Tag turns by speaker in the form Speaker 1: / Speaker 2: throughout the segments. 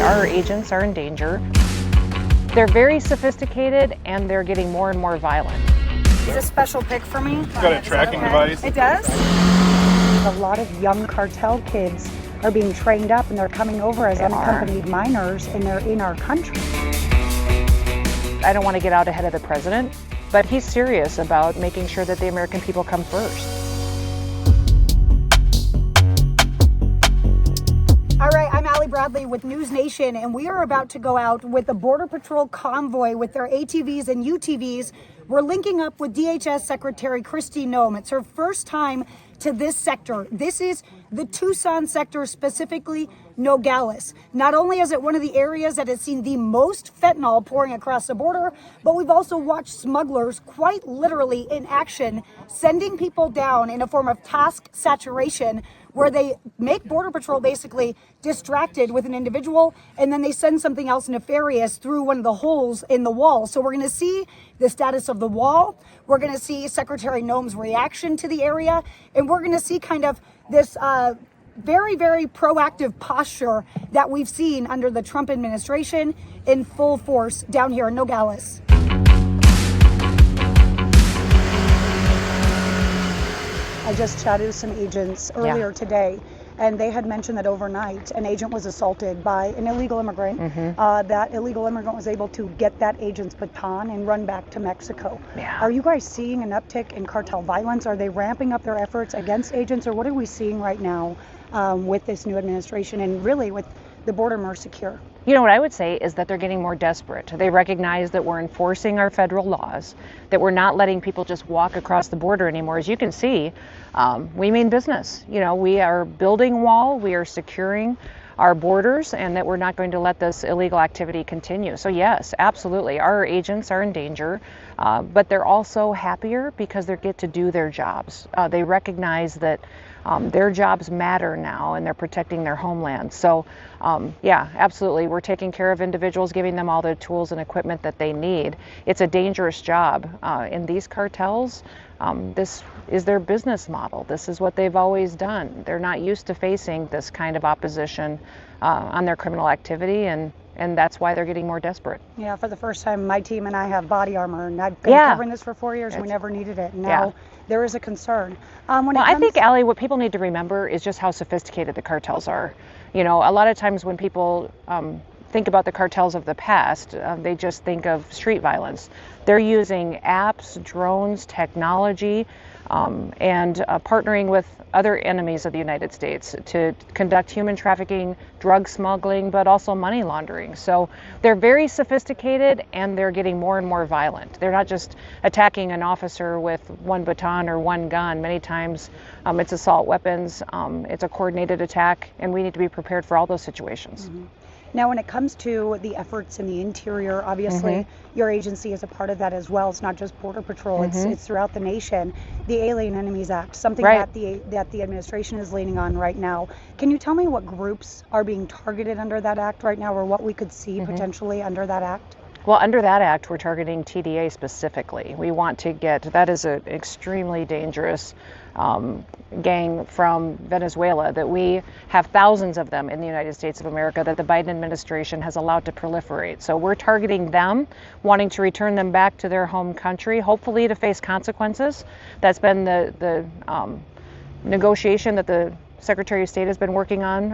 Speaker 1: our agents are in danger. They're very sophisticated and they're getting more and more violent.
Speaker 2: Is a special pick for me?
Speaker 3: It's got a tracking device.
Speaker 2: It does?
Speaker 4: A lot of young cartel kids are being trained up and they're coming over as unaccompanied minors and they're in our country.
Speaker 1: I don't want to get out ahead of the president, but he's serious about making sure that the American people come first.
Speaker 2: All right, I'm Allie Bradley with NewsNation, and we are about to go out with the Border Patrol convoy with their ATVs and UTVs. We're linking up with DHS Secretary Kristi Noem. It's her first time to this sector. This is the Tucson sector, specifically Nogales. Not only is it one of the areas that has seen the most fentanyl pouring across the border, but we've also watched smugglers quite literally in action, sending people down in a form of task saturation, where they make Border Patrol basically distracted with an individual, and then they send something else nefarious through one of the holes in the wall. So we're going to see the status of the wall. We're going to see Secretary Noem's reaction to the area, and we're going to see kind of this very, very proactive posture that we've seen under the Trump administration in full force down here in Nogales.
Speaker 4: I just chatted with some agents earlier today, and they had mentioned that overnight an agent was assaulted by an illegal immigrant. That illegal immigrant was able to get that agent's baton and run back to Mexico. Are you guys seeing an uptick in cartel violence? Are they ramping up their efforts against agents, or what are we seeing right now with this new administration and really with the border more secure?
Speaker 1: You know, what I would say is that they're getting more desperate. They recognize that we're enforcing our federal laws, that we're not letting people just walk across the border anymore. As you can see, we mean business. You know, we are building wall, we are securing our borders, and that we're not going to let this illegal activity continue. So yes, absolutely, our agents are in danger, but they're also happier because they get to do their jobs. They recognize that their jobs matter now, and they're protecting their homeland. So yeah, absolutely, we're taking care of individuals, giving them all the tools and equipment that they need. It's a dangerous job. In these cartels, this is their business model. This is what they've always done. They're not used to facing this kind of opposition on their criminal activity, and that's why they're getting more desperate.
Speaker 4: Yeah, for the first time, my team and I have body armor, and I've been covering this for 4 years. We never needed it. And now there is a concern.
Speaker 1: I think, Allie, what people need to remember is just how sophisticated the cartels are. You know, a lot of times when people think about the cartels of the past, they just think of street violence. They're using apps, drones, technology, and partnering with other enemies of the United States to conduct human trafficking, drug smuggling, but also money laundering. So they're very sophisticated and they're getting more and more violent. They're not just attacking an officer with one baton or one gun. Many times it's assault weapons, it's a coordinated attack, and we need to be prepared for all those situations.
Speaker 4: Now, when it comes to the efforts in the interior, obviously your agency is a part of that as well. It's not just Border Patrol, it's throughout the nation. The Alien Enemies Act, something that the administration is leaning on right now. Can you tell me what groups are being targeted under that act right now, or what we could see potentially under that act?
Speaker 1: Well, under that act, we're targeting TDA specifically. We want to get, that is an extremely dangerous gang from Venezuela, that we have thousands of them in the United States of America that the Biden administration has allowed to proliferate. So we're targeting them, wanting to return them back to their home country, hopefully to face consequences. That's been the negotiation that the Secretary of State has been working on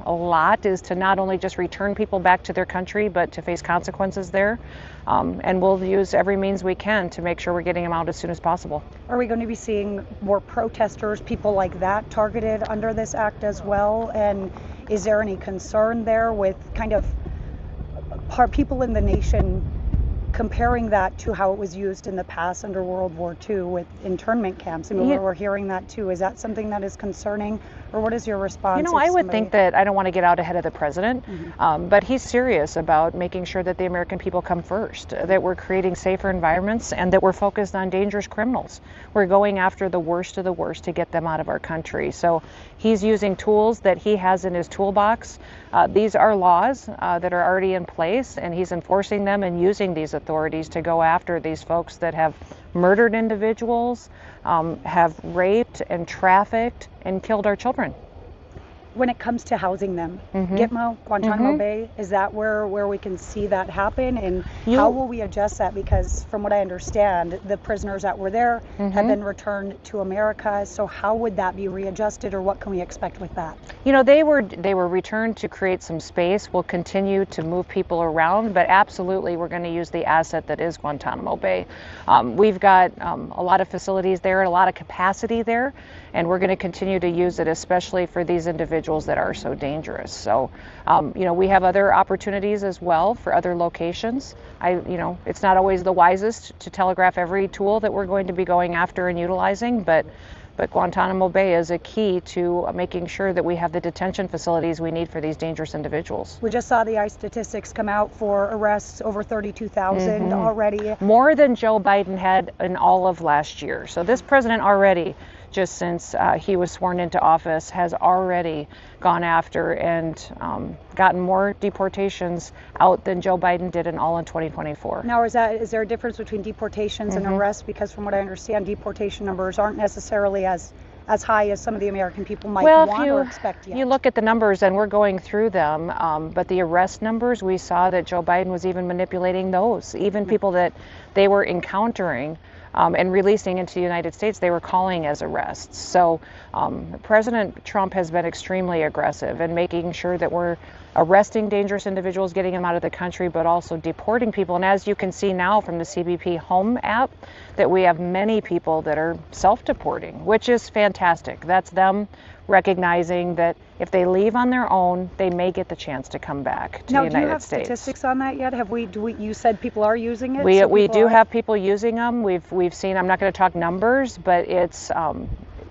Speaker 1: a lot, is to not only just return people back to their country, but to face consequences there. And we'll use every means we can to make sure we're getting them out as soon as possible.
Speaker 4: Are we going to be seeing more protesters, people like that, targeted under this act as well? And is there any concern there with kind of people in the nation comparing that to how it was used in the past under World War II with internment camps? I mean, we're hearing that too. Is that something that is concerning, or what is your response?
Speaker 1: You know, I would think that, I don't want to get out ahead of the president, but he's serious about making sure that the American people come first, that we're creating safer environments, and that we're focused on dangerous criminals. We're going after the worst of the worst to get them out of our country. So he's using tools that he has in his toolbox. These are laws that are already in place, and he's enforcing them and using these authorities to go after these folks that have murdered individuals, have raped and trafficked and killed our children.
Speaker 4: When it comes to housing them, Gitmo, Guantanamo Bay, is that where we can see that happen? And how will we adjust that? Because from what I understand, the prisoners that were there have been returned to America. So how would that be readjusted, or what can we expect with that?
Speaker 1: You know, they were returned to create some space. We'll continue to move people around, but absolutely we're going to use the asset that is Guantanamo Bay. We've got a lot of facilities there, a lot of capacity there, and we're going to continue to use it, especially for these individuals that are so dangerous. So, you know, we have other opportunities as well for other locations. You know, it's not always the wisest to telegraph every tool that we're going to be going after and utilizing, but Guantanamo Bay is a key to making sure that we have the detention facilities we need for these dangerous individuals.
Speaker 4: We just saw the ICE statistics come out for arrests, over 32,000 already.
Speaker 1: More than Joe Biden had in all of last year. So this president already, just since he was sworn into office, has already gone after and gotten more deportations out than Joe Biden did in all in 2024.
Speaker 4: Now, is there a difference between deportations and arrests? Because from what I understand, deportation numbers aren't necessarily as high as some of the American people might want or expect yet.
Speaker 1: You look at the numbers, and we're going through them, but the arrest numbers, we saw that Joe Biden was even manipulating those. Even people that they were encountering and releasing into the United States, they were calling as arrests. So President Trump has been extremely aggressive in making sure that we're arresting dangerous individuals, getting them out of the country, but also deporting people. And as you can see now from the CBP Home app, that we have many people that are self-deporting, which is fantastic. That's them recognizing that if they leave on their own, they may get the chance to come back to the United States.
Speaker 4: Now, do you have statistics on that yet? You said people are using it?
Speaker 1: We do have people using them. We've seen, I'm not going to talk numbers, but it's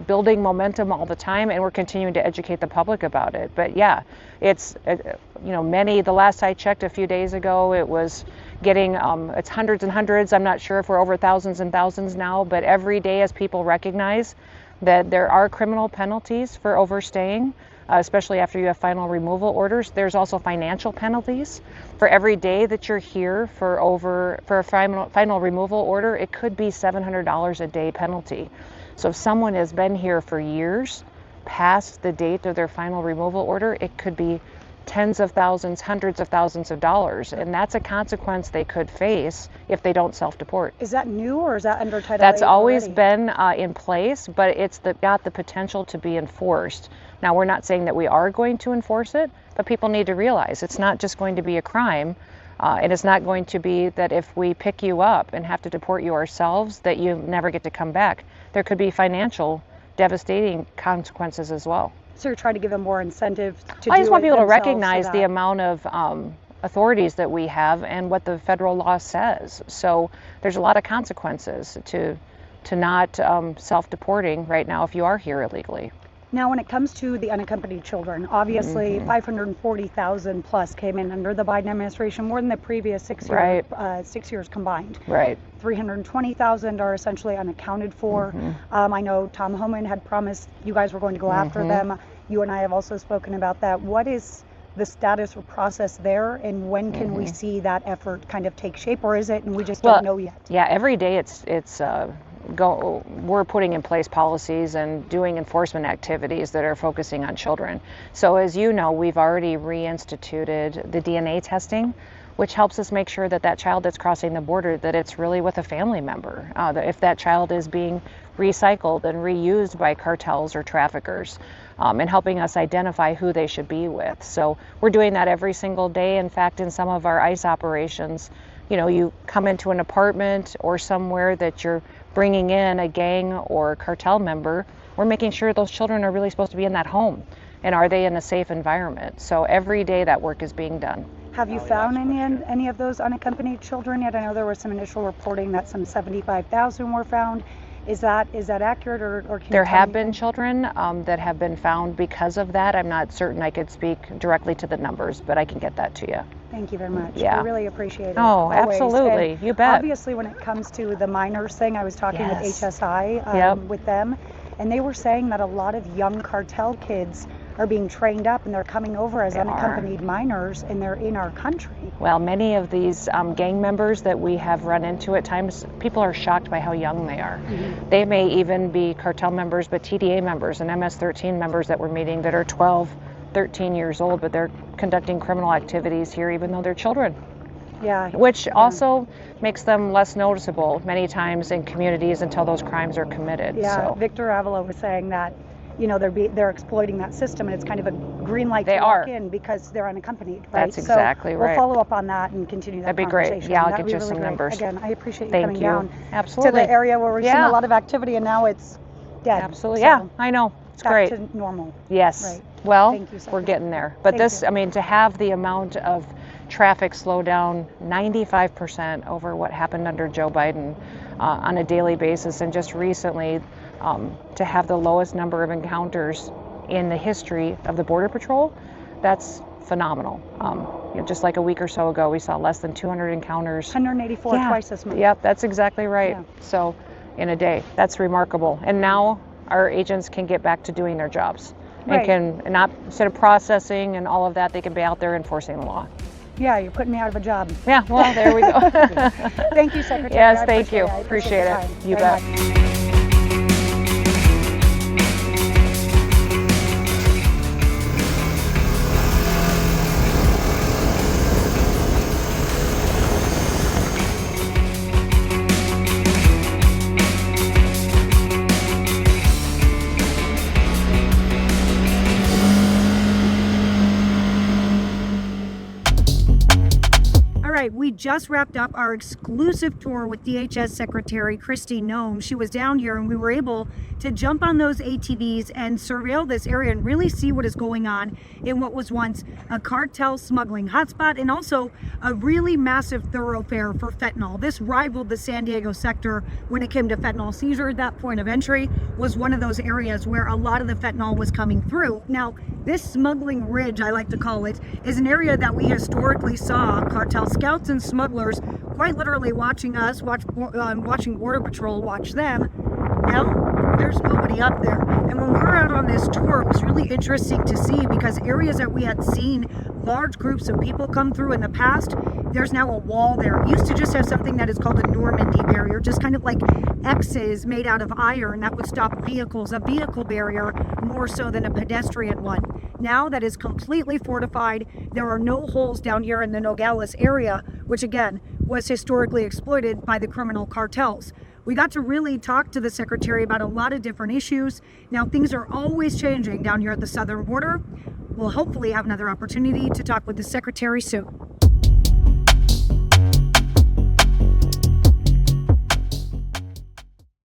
Speaker 1: building momentum all the time, and we're continuing to educate the public about it. But yeah, it's, you know, the last I checked a few days ago, it was getting, it's hundreds and hundreds. I'm not sure if we're over thousands and thousands now, but every day as people recognize that there are criminal penalties for overstaying, especially after you have final removal orders. There's also financial penalties. For every day that you're here for a final removal order, it could be $700 a day penalty. So if someone has been here for years, past the date of their final removal order, it could be tens of thousands, hundreds of thousands of dollars, and that's a consequence they could face if they don't self-deport.
Speaker 4: Is that new, or is that under Title
Speaker 1: That's
Speaker 4: 8
Speaker 1: always
Speaker 4: already?
Speaker 1: been in place, but it's got the potential to be enforced. Now, we're not saying that we are going to enforce it, but people need to realize it's not just going to be a crime, and it's not going to be that if we pick you up and have to deport you ourselves, that you never get to come back. There could be financial, devastating consequences as well.
Speaker 4: So you're trying to give them more incentive to
Speaker 1: I just want people to
Speaker 4: themselves
Speaker 1: recognize
Speaker 4: so
Speaker 1: the
Speaker 4: that-
Speaker 1: amount of authorities that we have and what the federal law says. So there's a lot of consequences to not self-deporting right now if you are here illegally.
Speaker 4: Now, when it comes to the unaccompanied children, obviously 540,000 plus came in under the Biden administration, more than the previous 6 years,
Speaker 1: Right.
Speaker 4: 6 years combined.
Speaker 1: Right.
Speaker 4: 320,000 are essentially unaccounted for. I know Tom Homeland had promised you guys were going to go after them. You and I have also spoken about that. What is the status or process there, and when can we see that effort kind of take shape, or is it, and we just don't know yet?
Speaker 1: Yeah, every day we're putting in place policies and doing enforcement activities that are focusing on children. So as you know, we've already reinstituted the DNA testing, which helps us make sure that that child that's crossing the border, that it's really with a family member. That if that child is being recycled and reused by cartels or traffickers, and helping us identify who they should be with. So we're doing that every single day. In fact, in some of our ICE operations, you know, you come into an apartment or somewhere that you're bringing in a gang or cartel member, we're making sure those children are really supposed to be in that home, and are they in a safe environment. So every day that work is being done.
Speaker 4: Have you found any of those unaccompanied children yet? I know there was some initial reporting that some 75,000 were found. Is that accurate, or can you
Speaker 1: There
Speaker 4: tell
Speaker 1: have
Speaker 4: me?
Speaker 1: been children that have been found because of that. I'm not certain I could speak directly to the numbers, but I can get that to you.
Speaker 4: Thank you very much.
Speaker 1: Yeah.
Speaker 4: We really appreciate it.
Speaker 1: Oh,
Speaker 4: always.
Speaker 1: absolutely.
Speaker 4: And
Speaker 1: you bet.
Speaker 4: obviously, when it comes to the minors thing, I was talking with
Speaker 1: Yes.
Speaker 4: HSI
Speaker 1: Yep.
Speaker 4: with them, and they were saying that a lot of young cartel kids are being trained up, and they're coming over as
Speaker 1: They are.
Speaker 4: unaccompanied minors, and they're in our country.
Speaker 1: Well, many of these gang members that we have run into at times, people are shocked by how young they are. They may even be cartel members, but TDA members and MS-13 members that we're meeting that are 12, 13 years old, but they're conducting criminal activities here even though they're children.
Speaker 4: Yeah.
Speaker 1: Which also makes them less noticeable many times in communities until those crimes are committed.
Speaker 4: Yeah,
Speaker 1: So.
Speaker 4: Victor Avila was saying that, they're exploiting that system, and it's kind of a green light
Speaker 1: They
Speaker 4: to walk
Speaker 1: are.
Speaker 4: in because they're unaccompanied, right?
Speaker 1: That's exactly
Speaker 4: so
Speaker 1: right.
Speaker 4: We'll follow up on that and continue that
Speaker 1: That'd be great.
Speaker 4: conversation.
Speaker 1: Yeah, I'll
Speaker 4: That'd
Speaker 1: get
Speaker 4: be
Speaker 1: you
Speaker 4: really
Speaker 1: some
Speaker 4: great.
Speaker 1: numbers.
Speaker 4: Again, I appreciate you
Speaker 1: Thank
Speaker 4: coming
Speaker 1: you.
Speaker 4: down
Speaker 1: Absolutely.
Speaker 4: to the area where we're seeing
Speaker 1: Yeah.
Speaker 4: a lot of activity, and now it's dead.
Speaker 1: Absolutely.
Speaker 4: So
Speaker 1: Yeah, I know. It's
Speaker 4: back
Speaker 1: great.
Speaker 4: to normal.
Speaker 1: Yes.
Speaker 4: Right.
Speaker 1: Well,
Speaker 4: Thank you,
Speaker 1: we're
Speaker 4: Secretary.
Speaker 1: getting there. But
Speaker 4: Thank you.
Speaker 1: to have the amount of traffic slow down 95% over what happened under Joe Biden on a daily basis, and just recently to have the lowest number of encounters in the history of the Border Patrol, that's phenomenal. Just like a week or so ago, we saw less than 200 encounters.
Speaker 4: 184,
Speaker 1: Yeah.
Speaker 4: twice as much.
Speaker 1: Yep, that's exactly right.
Speaker 4: Yeah.
Speaker 1: So in a day, that's remarkable. And now our agents can get back to doing their jobs. And
Speaker 4: Right.
Speaker 1: can not, instead of processing and all of that, they can be out there enforcing the law.
Speaker 4: Yeah, you're putting me out of a job.
Speaker 1: Yeah, well, there we go.
Speaker 4: Thank you, Secretary.
Speaker 1: Yes,
Speaker 4: I
Speaker 1: thank you.
Speaker 4: I
Speaker 1: Appreciate
Speaker 4: your
Speaker 1: it.
Speaker 4: time
Speaker 1: You
Speaker 4: very
Speaker 1: bet.
Speaker 4: much. All right, we just wrapped up our exclusive tour with DHS Secretary Kristi Noem. She was down here and we were able to jump on those ATVs and surveil this area and really see what is going on in what was once a cartel smuggling hotspot and also a really massive thoroughfare for fentanyl. This rivaled the San Diego sector when it came to fentanyl seizure. That point of entry was one of those areas where a lot of the fentanyl was coming through. Now, this smuggling ridge, I like to call it, is an area that we historically saw cartel scouts and smugglers quite literally watching us, watching Border Patrol watch them. Now, there's nobody up there. And when we were out on this tour, it was really interesting to see because areas that we had seen large groups of people come through in the past, there's now a wall there. It used to just have something that is called a Normandy barrier, just kind of like X's made out of iron that would stop vehicles, a vehicle barrier more so than a pedestrian one. Now that is completely fortified. There are no holes down here in the Nogales area, which again was historically exploited by the criminal cartels. We got to really talk to the Secretary about a lot of different issues. Now things are always changing down here at the southern border. We'll hopefully have another opportunity to talk with the Secretary soon.